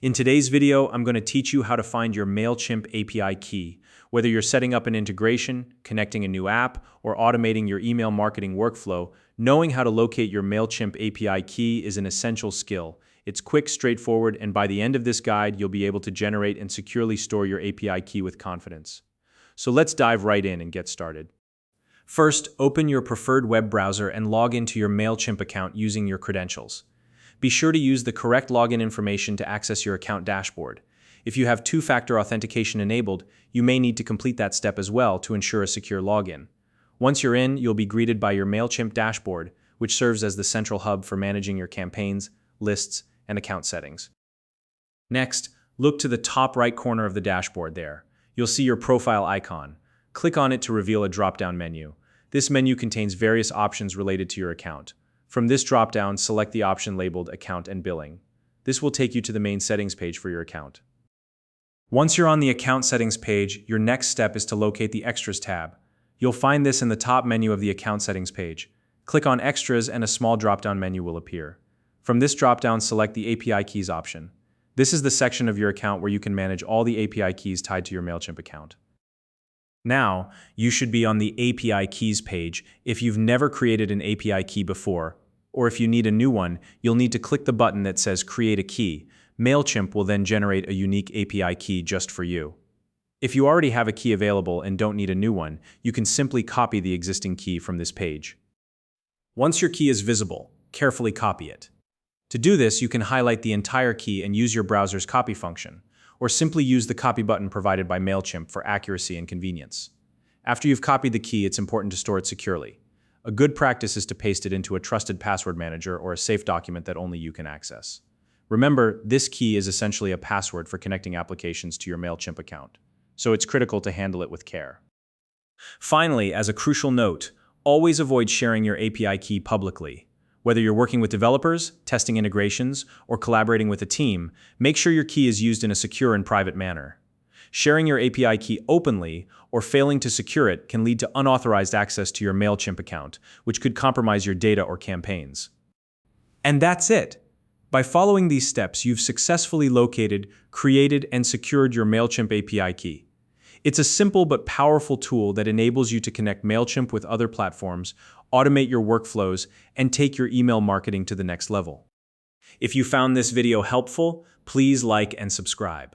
In today's video, I'm going to teach you how to find your Mailchimp API key. Whether you're setting up an integration, connecting a new app, or automating your email marketing workflow, knowing how to locate your Mailchimp API key is an essential skill. It's quick, straightforward, and by the end of this guide, you'll be able to generate and securely store your API key with confidence. So let's dive right in and get started. First, open your preferred web browser and log into your Mailchimp account using your credentials. Be sure to use the correct login information to access your account dashboard. If you have two-factor authentication enabled, you may need to complete that step as well to ensure a secure login. Once you're in, you'll be greeted by your Mailchimp dashboard, which serves as the central hub for managing your campaigns, lists, and account settings. Next, look to the top right corner of the dashboard there. You'll see your profile icon. Click on it to reveal a drop-down menu. This menu contains various options related to your account. From this drop-down, select the option labeled Account and Billing. This will take you to the main settings page for your account. Once you're on the account settings page, your next step is to locate the Extras tab. You'll find this in the top menu of the account settings page. Click on Extras and a small drop-down menu will appear. From this drop-down, select the API keys option. This is the section of your account where you can manage all the API keys tied to your Mailchimp account. Now, you should be on the API keys page. If you've never created an API key before, or if you need a new one, you'll need to click the button that says Create a Key. Mailchimp will then generate a unique API key just for you. If you already have a key available and don't need a new one, you can simply copy the existing key from this page. Once your key is visible, carefully copy it. To do this, you can highlight the entire key and use your browser's copy function, or simply use the copy button provided by Mailchimp for accuracy and convenience. After you've copied the key, it's important to store it securely. A good practice is to paste it into a trusted password manager or a safe document that only you can access. Remember, this key is essentially a password for connecting applications to your Mailchimp account, so it's critical to handle it with care. Finally, as a crucial note, always avoid sharing your API key publicly. Whether you're working with developers, testing integrations, or collaborating with a team, make sure your key is used in a secure and private manner. Sharing your API key openly or failing to secure it can lead to unauthorized access to your Mailchimp account, which could compromise your data or campaigns. And that's it. By following these steps, you've successfully located, created, and secured your Mailchimp API key. It's a simple but powerful tool that enables you to connect Mailchimp with other platforms, automate your workflows, and take your email marketing to the next level. If you found this video helpful, please like and subscribe.